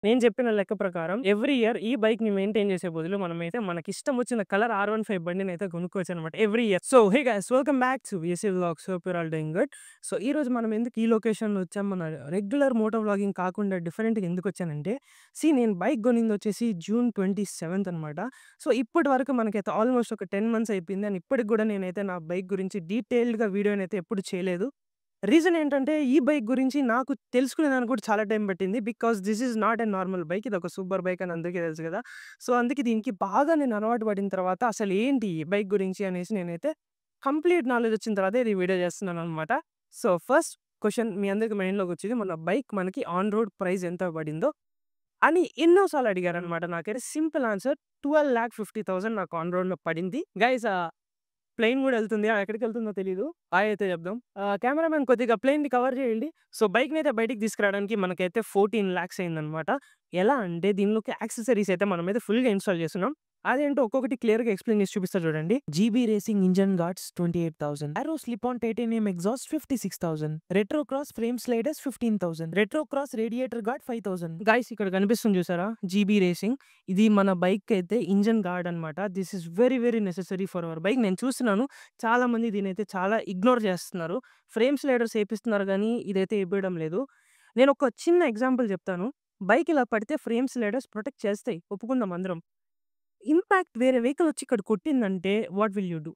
నేను చెప్పిన లెక్క ప్రకారం ఎవ్రీ ఇయర్ ఈ బైక్‌ని మెయింటైన్ చేసే బదులు మనమైతే మనకిష్టం వచ్చిన కలర్ R15 బండినైతే కొనుక్కోవచ్చనమాట every year. So, hey guys welcome back to VSA vlogs. Hope you are all doing good. So, ఈరోజు మనం ఎందుకు ఈ లొకేషన్‌లో వచ్చాం, మన రెగ్యులర్ మోటో వ్లాగింగ్ కాకుండా డిఫరెంట్‌గా ఎందుకొచ్చానంటే, నేను బైక్ కొనిందొచ్చేసి జూన్ 27 అనమాట. సో, ఇప్పటి వరకు మనకైతే ఆల్మోస్ట్ ఒక 10 మంత్స్ అయిపోయింది. అండ్ ఇప్పటికి కూడా నేనైతే నా బైక్ గురించి డీటెయిల్డ్‌గా వీడియోనైతే ఎప్పుడు చేయలేదు. రీజన్ ఏంటంటే, ఈ బైక్ గురించి నాకు తెలుసుకునేదానికి కూడా చాలా టైం పట్టింది. Because this is not a normal bike. ఇదొక సూపర్ బైక్ అని అందరికీ తెలుసు కదా! సో, అందుకే దీనికి బాగా నేను అలవాటు పడిన తర్వాత అసలేంటి ఈ బైక్ గురించి అనేసి నేనైతే కంప్లీట్ నాలెడ్జ్ వచ్చిన తర్వాతే ఈ వీడియో చేస్తున్నాననమాట. సో, ఫస్ట్ క్వెషన్ మీ అందరికి మైండ్‌లోకొచ్చేది, మన బైక్ మనకి ఆన్ రోడ్ ప్రైస్ ఎంత పడిందో అని ఎన్నో సార్లు అడిగారనమాట. నాకైతే సింపుల్ ఆన్సర్ 12,50,000 నాకు ఆన్ రోడ్‌లో పడింది. గైస్ ప్లేన్ గూడా ఎళ్తుంది. ఎక్కడికెళ్తుందో తెలీదు. హాయ్ అయితే చెప్దాం. కెమెరామెన్ కొద్దిగా ప్లేన్‌ని కవర్ చేయండి. సో, బైక్‌నైతే బయటికి తీసుకురావడానికి మనకైతే 14,00,000 అయిందనమాట. ఎలా అంటే దీనిలోకి యాక్సెసరీస్ అయితే మనమైతే ఫుల్‌గా ఇన్‌స్టాల్ చేస్తున్నాం. అదేంటో ఒక్కొక్కటి క్లియర్‌గా ఎక్స్‌ప్లెయిన్ చేసి చూపిస్తా చూడండి. GB racing engine guards 28,000, aero slip on titanium exhaust 56,000, retro cross frame sliders 15,000, retro cross radiator guard 5,000. Guys ఇక్కడ కనిపిస్తుంది చూసారా? GB racing. ఇది మన బైక్ అయితే ఇంజిన్ గార్డ్ అనమాట. This is very very necessary for our bike. నేను చూస్తున్నాను చాలా మంది దీనైతే చాలా ఇగ్నోర్ చేస్తున్నారు. ఫ్రేమ్ స్లైడర్స్ ఏపిస్తున్నారు గానీ ఇదైతే ఏపియడం లేదు. నేను ఒక చిన్న ఎగ్జాంపుల్ చెప్తాను. బైక్ ఇలా పడితే ఫ్రేమ్ స్లైడర్స్ ప్రొటెక్ట్ చేస్తాయి, ఒప్పుకుందాం అందరం. ఇంపాక్ట్ వేరే వెహికల్ వచ్చి ఇక్కడ కొట్టిందంటే what will you do?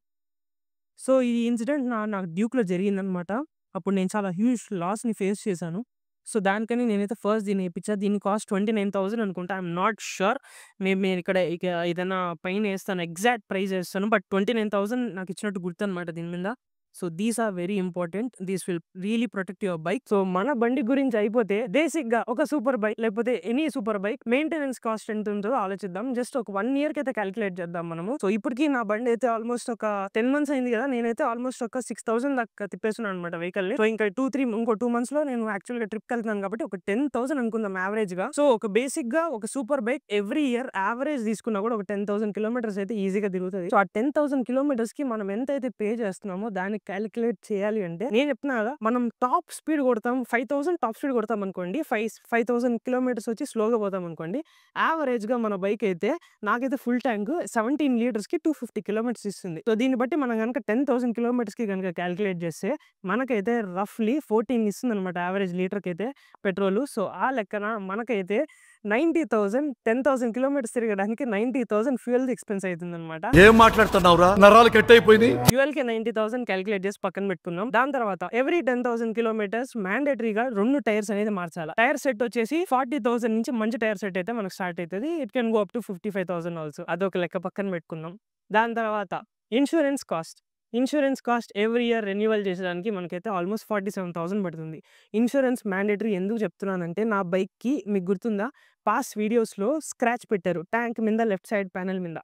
So, ఈ ఇన్సిడెంట్ నాకు డ్యూక్‌లో జరిగిందనమాట. అప్పుడు నేను చాలా హ్యూజ్ లాస్‌ని ఫేస్ చేశాను. సో, దానికని నేనైతే ఫస్ట్ దీన్ని ఏపిచ్చా. దీని కాస్ట్ 29,000 అనుకుంటా. I'm not sure. నేనిక్కడ ఇక ఏదైనా పైన ఏస్తాను, ఎగ్జాక్ట్ ప్రైస్ ఏస్తాను. బట్ 29,000 నాకిచ్చినట్టు గుర్తనమాట దీని మీద. So, these are very important. These will really protect your bike. So, మన బండి గురించి అయిపోతే బేసిక్‌గా ఒక సూపర్ బైక్ లేకపోతే any super bike maintenance cost ఎంతుంటదో ఆలోచిద్దాం. జస్ట్ ఒక 1 ఇయర్‌కైతే కాలిక్యులేట్ చేద్దాం మనము. సో, ఇప్పటికి నా బండయితే ఆల్మోస్ట్ ఒక 10 మంత్స్ అయింది కదా! నేనైతే ఆల్మోస్ట్ ఒక 6,000 దాకా తిప్పేస్తున్నాననమాట వెహికల్‌ని. సో, ఇంకా 2 మంత్స్‌లో నేను యాక్చువల్‌గా ట్రిప్‌కెళ్తున్నాను కాబట్టి ఒక 10,000 అనుకుందాం యావరేజ్‌గా. సో, ఒక బేసిక్‌గా ఒక super bike every year average తీసుకున్నా కూడా ఒక 10,000 కిలోమీటర్స్ అయితే ఈజీగా తిరుగుతది. సో, ఆ 10,000 కిలోమీటర్స్‌కి మనం ఎంతైతే పే చేస్తున్నామో దాన్ని కాలిక్యులేట్ చేయాలి అంటే, నేను చెప్తున్నా కదా! మనం టాప్ స్పీడ్ కొడతాం. 5,000 టాప్ స్పీడ్ కొడతామనుకోండి. 5,000 కిలోమీటర్స్ వచ్చి స్లోగా పోతామనుకోండి. యావరేజ్‌గా మన బైక్ అయితే నాకైతే ఫుల్ ట్యాంక్ 17 లీటర్స్‌కి 250 కిలోమీటర్స్ ఇస్తుంది. సో, దీన్ని బట్టి మనం గనుక 10,000 కిలోమీటర్స్‌కి గనుక కాలిక్యులేట్ చేస్తే మనకైతే రఫ్‌లీ 14 ఇస్తుందనమాట యావరేజ్ లీటర్‌కైతే పెట్రోలు. సో, ఆ లెక్కన మనకైతే 90,000 10,000 కిలోమీటర్స్ తిరగడానికి 90,000 ఫ్యూయల్‌ది ఎక్స్‌పెన్స్ అయితుందనమాట. ఏం మాట్లాడుతున్నావురా? నరాలు కట్ అయిపోయినాయి. ఫ్యూయల్‌కి 90,000 కాలిక్యులేట్ చేసి పక్కన పెట్టుకుందాం. దాని తర్వాత ఎవ్రీ 10,000 కిలోమీటర్స్ మ్యాండేటరీగా 2 టైర్స్ అనేది మార్చాల. టైర్ సెట్ వచ్చేసి 40,000 నుంచి మంచి టైర్ సెట్ అయితే మనకు స్టార్ట్ అయితది. It can go up to 55,000 also. అదొక లెక్క పక్కన పెట్టుకుందాం. దాని తర్వాత insurance cost. Insurance cost every year renewal చేసేదానికి మనకైతే ఆల్మోస్ట్ 47,000 పడుతుంది. ఇన్స్యూరెన్స్ మ్యాండేటరీ ఎందుకు చెప్తున్నానంటే, నా బైక్‌కి మీకు గుర్తుందా? పాస్ట్ వీడియోస్‌లో స్క్రాచ్ పెట్టారు ట్యాంక్ మీద లెఫ్ట్ సైడ్ ప్యానెల్ మీద.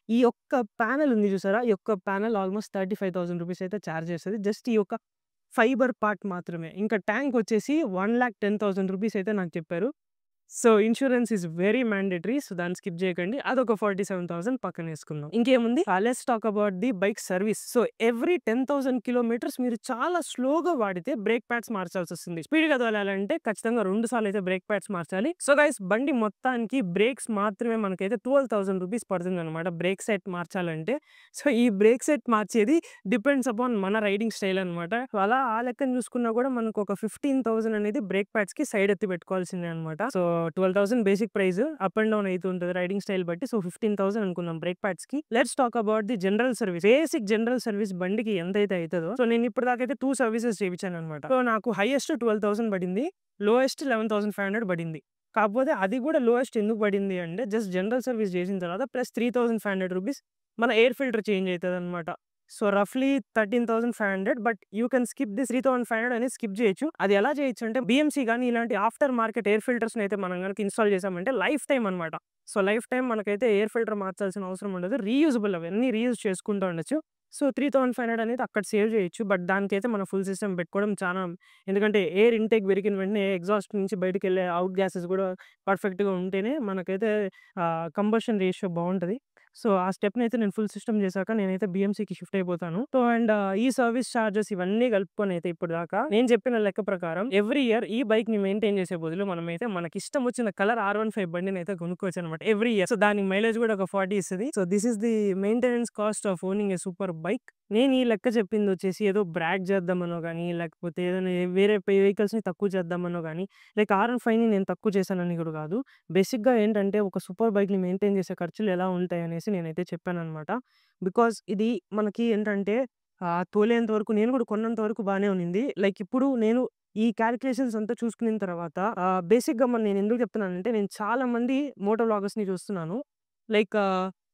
ఈ యొక్క ప్యానెల్ ఉంది చూసారా? ఈ యొక్క ప్యానెల్ ఆల్మోస్ట్ 35,000 రూపీస్ అయితే చార్జ్ చేస్తది. జస్ట్ ఈ యొక్క ఫైబర్ పార్ట్ మాత్రమే. ఇంకా ట్యాంక్ వచ్చేసి 1,10,000 రూపీస్ అయితే నాకు చెప్పారు. So, insurance is very mandatory. So, దాన్ని స్కిప్ చేయకండి. అదొక 47,000 పక్కనేసుకుందాం. ఇంకేముంది? Let's talk about the bike service. So, every 10,000 kilometres మీరు చాలా స్లోగా వాడితే బ్రేక్ ప్యాడ్స్ మార్చాల్సొస్తుంది. స్పీడ్‌గా తోలాలంటే ఖచ్చితంగా 2 సార్లు అయితే బ్రేక్ ప్యాడ్స్ మార్చాలి. సో, గైస్ బండి మొత్తానికి బ్రేక్స్ మాత్రమే మనకైతే 12,000 రూపీస్ పడుతుందనమాట బ్రేక్ సెట్ మార్చాలంటే. సో, ఈ బ్రేక్ సెట్ మార్చేది డిపెండ్స్ అపాన్ మన రైడింగ్ స్టైల్ అనమాట. సో, అలా ఆ లెక్కన చూసుకున్నా కూడా మనకు ఒక 15,000 అనేది బ్రేక్ ప్యాడ్స్‌కి సైడ్ ఎత్తి పెట్టుకోవాల్సిందే అనమాట. So, 12,000 basic price up and down అయితుంటది రైడింగ్ స్టైల్ బట్టి. సో, 15,000 అనుకుందాం బ్రేక్ ప్యాడ్స్‌కి. Let's talk about the general service. Basic general service బండికి ఎంతైతే అయితదో, సో, నేను ఇప్పటిదాకైతే 2 సర్వీసెస్ చేపించాననమాట. సో, నాకు హైయెస్ట్ 12,000 పడింది. లోయెస్ట్ 11,500 పడింది. కాకపోతే అది కూడా లోయెస్ట్ ఎందుకు పడింది అంటే, జస్ట్ జనరల్ సర్వీస్ చేసిన తర్వాత ప్లస్ 3,500 రూపీస్ మన ఎయిర్ ఫిల్టర్ చేంజ్ అయితదనమాట. సో, రఫ్‌లీ 13,500. But you can skip this 3,500 అనేది స్కిప్ చేయొచ్చు. అది ఎలా చేయొచ్చు అంటే, బీఎంసీ గాని ఇలాంటి ఆఫ్టర్ మార్కెట్ ఎయిర్ ఫిల్టర్స్‌ని అయితే మనం గనుక ఇన్‌స్టాల్ చేసామంటే లైఫ్ టైమ్ అనమాట. సో, లైఫ్ టైమ్ మనకైతే ఎయిర్ ఫిల్టర్ మార్చాల్సిన అవసరం ఉండదు. రీయూజబుల్ అవన్నీ రీయూజ్ చేసుకుంటూ ఉండొచ్చు. సో, 3,500 అనేది అక్కడ సేవ్ చేయొచ్చు. బట్ దానికైతే మనం ఫుల్ సిస్టమ్ పెట్టుకోవడం చాలా, ఎందుకంటే ఎయిర్ ఇంటేక్ పెరిగిన వెంటనే ఎగ్జాస్ట్ నుంచి బయటికెళ్ళే అవుట్ గ్యాసెస్ కూడా పర్ఫెక్ట్‌గా ఉంటేనే మనకైతే కంబషన్ రేషియో బావుంటది. సో, ఆ స్టెప్‌నైతే నేను ఫుల్ సిస్టమ్ చేశాక నేనైతే బీఎంసీకి షిఫ్ట్ అయిపోతాను. సో, అండ్ ఈ సర్విస్ చార్జెస్ ఇవన్నీ కలుపుకొనైతే ఇప్పటిదాకా నేను చెప్పిన లెక్క ప్రకారం ఎవ్రీ ఇయర్ ఈ బైక్‌ని మెయింటైన్ చేసే బదులు మనమైతే మనకిష్టం వచ్చిన కలర్ R15 బండినైతే కొనుక్కోవచ్చనమాట ఎవ్రీ ఇయర్. సో, దానికి మైలేజ్ కూడా ఒక 40 ఇస్తది. So, this is the maintenance cost of owning a super bike. నేను ఈ లెక్క చెప్పిందొచ్చేసి ఏదో బ్రాగ్ చేద్దామనో గానీ, లేకపోతే ఏదైనా వేరే వెహికల్స్‌ని తక్కువ చేద్దామనో గానీ, లైక్ R15ని నేను తక్కువ చేశానని కూడా కాదు. బేసిక్‌గా ఏంటంటే ఒక సూపర్ బైక్‌ని మెయింటైన్ చేసే ఖర్చులు ఎలా ఉంటాయనేసి నేనైతే చెప్పాననమాట. బికాజ్ ఇది మనకి ఏంటంటే తోలేంత వరకు నేను కూడా కొన్నంత వరకు బానే ఉన్నింది. లైక్ ఇప్పుడు నేను ఈ కాలిక్యులేషన్స్ అంతా చూసుకునిన తర్వాత బేసిక్‌గా నేను ఎందుకు చెప్తున్నానంటే నేను చాలా మంది మోటో వ్లాగర్స్‌ని చూస్తున్నాను. లైక్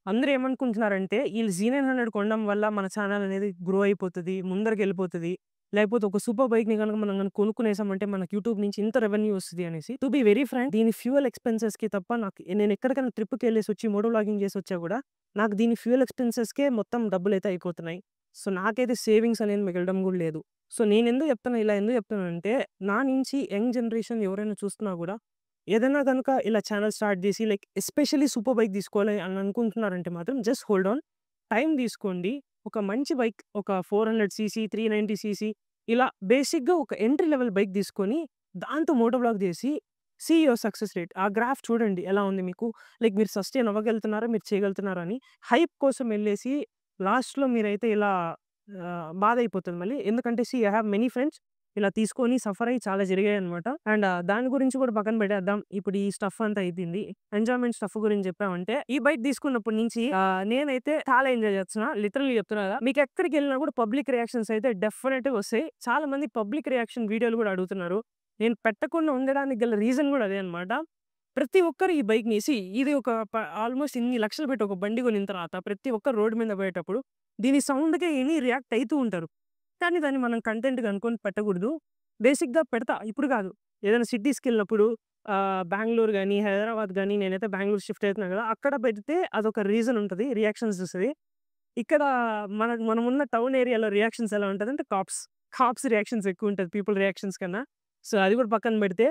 అందరూ ఏమనుకుంటున్నారంటే ఈళ్ళు Z900 కొనడం వల్ల మన ఛానల్ అనేది గ్రో అయిపోతది. ముందరికెళ్ళిపోతది. లేకపోతే ఒక సూపర్ బైక్‌ని గనుక మనం కొనుక్కునేసామంటే మనకు యూట్యూబ్ నుంచి ఇంత రెవెన్యూ వస్తది అనేసి. టు బి వెరీ ఫ్రాంక్ దీని ఫ్యూయల్ ఎక్స్‌పెన్సెస్‌కి తప్ప నేను ఎక్కడికైనా ట్రిప్‌కెళ్ళేసొచ్చి మోటో వ్లాగింగ్ చేసొచ్చా కూడా నాకు దీని ఫ్యూయల్ ఎక్స్‌పెన్సెస్‌కే మొత్తం డబ్బులైతే అయిపోతున్నాయి. సో, నాకైతే సేవింగ్స్ అనేది మిగలడం కూడా లేదు. సో, ఇలా ఎందుకు చెప్తున్నానంటే నా నుంచి యంగ్ జనరేషన్ ఎవరైనా చూస్తున్నా కూడా ఏదైనా గనుక ఇలా ఛానల్ స్టార్ట్ చేసి లైక్ ఎస్పెషల్లీ సూపర్ బైక్ తీసుకోవాలి అని అనుకుంటున్నారంటే మాత్రం జస్ట్ హోల్డ్ ఆన్. టైం తీసుకోండి. ఒక మంచి బైక్ ఒక 400 సీసీ, 390 సీసీ ఇలా బేసిక్‌గా ఒక ఎంట్రీ లెవెల్ బైక్ తీసుకొని దాంతో మోటో వ్లాగ్ చేసి సీ యువర్ సక్సెస్ రేట్. ఆ గ్రాఫ్ చూడండి ఎలా ఉంది మీకు. లైక్ మీరు సస్టైన్ అవ్వగలుగుతున్నారా? మీరు చేయగలుగుతున్నారా అని. హైప్ కోసం ఎళ్ళేసి లాస్ట్‌లో మీరైతే ఇలా బాధైపోతది మళ్ళీ. ఎందుకంటే ఐ హావ్ మెనీ ఫ్రెండ్స్ ఇలా తీసుకొని సఫర్ అయ్యి చాలా జరిగాయన్నమాట. అండ్ దాని గురించి కూడా పక్కన పెట్టేద్దాం. ఇప్పుడు ఈ స్టఫ్ అంతా అయిపోయింది. ఎంజాయ్‌మెంట్ స్టఫ్ గురించి చెప్పామంటే ఈ బైక్ తీసుకున్నప్పటి నుంచి నేనైతే చాలా ఎంజాయ్ చేస్తున్నా. లిటరల్లీ చెప్తున్నా కదా! మీకు ఎక్కడికెళ్ళినా కూడా పబ్లిక్ రియాక్షన్స్ అయితే డెఫినెట్‌గా వస్తాయి. చాలా మంది పబ్లిక్ రియాక్షన్ వీడియోలు కూడా అడుగుతున్నారు. నేను పెట్టకుండా ఉండడానికి గల రీజన్ కూడా అదే అన్నమాట. ప్రతి ఒక్కరు ఈ బైక్‌ని ఇది ఒక ఆల్మోస్ట్ ఇన్ని లక్షలు పెట్టి ఒక బండి కొనిన తర్వాత ప్రతి ఒక్కరు రోడ్ మీద పోయేటప్పుడు దీని సౌండ్‌కే రియాక్ట్ అయితూ ఉంటారు. కానీ దాన్ని మనం కంటెంట్‌గా అనుకోని పెట్టకూడదు. బేసిక్‌గా పెడతా. ఇప్పుడు కాదు. ఏదైనా సిటీస్‌కెళ్ళినప్పుడు బెంగుళూరు గాని, హైదరాబాద్ గాని నేనైతే బెంగుళూరు షిఫ్ట్ అవుతున్నా కదా! అక్కడ పెడితే అదొక రీజన్ ఉంటది. రియాక్షన్స్ వస్తది. ఇక్కడ మనమున్న టౌన్ ఏరియాలో రియాక్షన్స్ ఎలా ఉంటదంటే కాప్స్ రియాక్షన్స్ ఎక్కువ ఉంటది పీపుల్ రియాక్షన్స్ కన్నా. సో, అది కూడా పక్కన పెడితే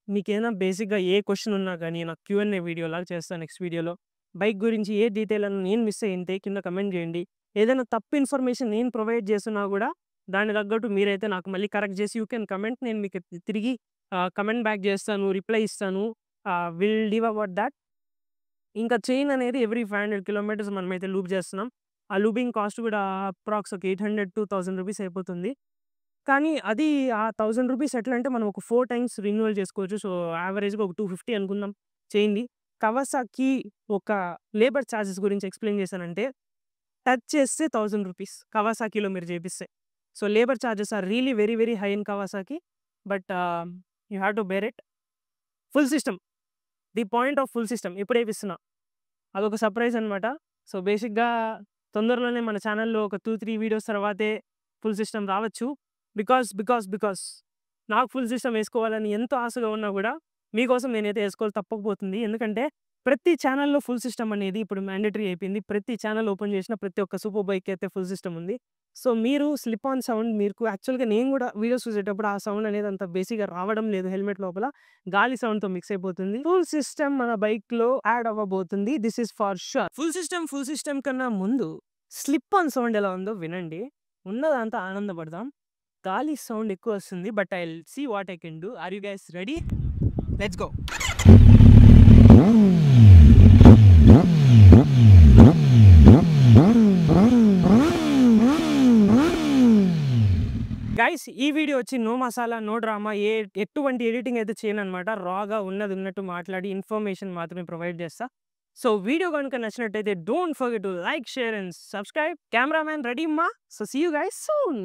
మీకేమైనా బేసిక్‌గా ఏ క్వెషన్ ఉన్నా గాని నాకు క్యూఎన్ఏ వీడియోలాగా చేస్తా నెక్స్ట్ వీడియోలో. బైక్ గురించి ఏ డీటెయిల్ అన్నా నేను మిస్ అయ్యుంటే కింద కమెంట్ చేయండి. ఏదైనా తప్పు ఇన్ఫర్మేషన్ నేను ప్రొవైడ్ చేస్తున్నా కూడా దానికి తగ్గట్టు మీరైతే నాకు మళ్ళీ కరెక్ట్ చేసి యూ కెన్ కమెంట్. నేను మీకు తిరిగి కమెంట్ బ్యాక్ చేస్తాను. రిప్లై ఇస్తాను. Will leave about that. ఇంకా చైన్ అనేది ఎవ్రీ 500 కిలోమీటర్స్ మనమైతే లూప్ చేస్తున్నాం. ఆ లూపింగ్ కాస్ట్ కూడా అప్రాక్స్ ఒక 800-1000 రూపీస్ అయిపోతుంది. కానీ అది ఆ 1000 రూపీస్ ఎట్లా అంటే మనం ఒక 4 టైమ్స్ రెన్యువల్ చేసుకోవచ్చు. సో, యావరేజ్‌గా ఒక 250 అనుకుందాం చైన్‌ది. కవాసాకి ఒక లేబర్ చార్జెస్ గురించి ఎక్స్‌ప్లెయిన్ చేశానంటే టచ్ చేస్తే 1000 రూపీస్ కవాసాకిలో మీరు చేపిస్తే. So, labour charges are really very very high in Kawasaki. But you have to bear it. Full system. The point of full system ఇప్పుడు ఏపిస్తున్నా. అదొక సర్ప్రైజ్ అనమాట. సో, బేసిక్‌గా తొందరలోనే మన ఛానల్‌లో ఒక 2-3 వీడియోస్ తర్వాతే ఫుల్ సిస్టమ్ రావచ్చు. బికాజ్ నాకు ఫుల్ సిస్టమ్ ఏసుకోవాలని ఎంతో ఆశగా ఉన్నా కూడా మీకోసం నేనైతే ఏసుకోవాలి తప్పకపోతుంది. ఎందుకంటే ప్రతి ఛానల్‌లో ఫుల్ సిస్టమ్ అనేది ఇప్పుడు మ్యాండేటరీ అయిపోయింది. ప్రతి ఛానల్ ఓపెన్ చేసిన ప్రతి ఒక్క సూపర్ బైక్‌కి అయితే ఫుల్ సిస్టమ్ ఉంది. సో, మీరు స్లిప్ ఆన్ సౌండ్ మీకు యాక్చువల్‌గా నేను కూడా వీడియోస్ చూసేటప్పుడు ఆ సౌండ్ అనేది అంత బేసిక్‌గా రావడం లేదు హెల్మెట్ లోపల. గాలి సౌండ్‌తో మిక్స్ అయిపోతుంది. ఫుల్ సిస్టమ్ మన బైక్‌లో యాడ్ అవ్వబోతుంది. This is for sure. Full system కన్నా ముందు స్లిప్ ఆన్ సౌండ్ ఎలా ఉందో వినండి. ఉన్నదంతా ఆనందపడదాం. గాలి సౌండ్ ఎక్కువ వస్తుంది. But I will see what I can do. Are you guys ready? Let's go. Guys ఈ వీడియో వచ్చి నో మసాలా, నో డ్రామా ఎటువంటి ఎడిటింగ్ అయితే చేయననమాట. రాగా ఉన్నది ఉన్నట్టు మాట్లాడి ఇన్ఫర్మేషన్ మాత్రమే ప్రొవైడ్ చేస్తా. సో, వీడియో కనుక నచ్చినట్టయితే don't forget to like, share and subscribe. Cameraman ready అమ్మా. So, see you guys soon.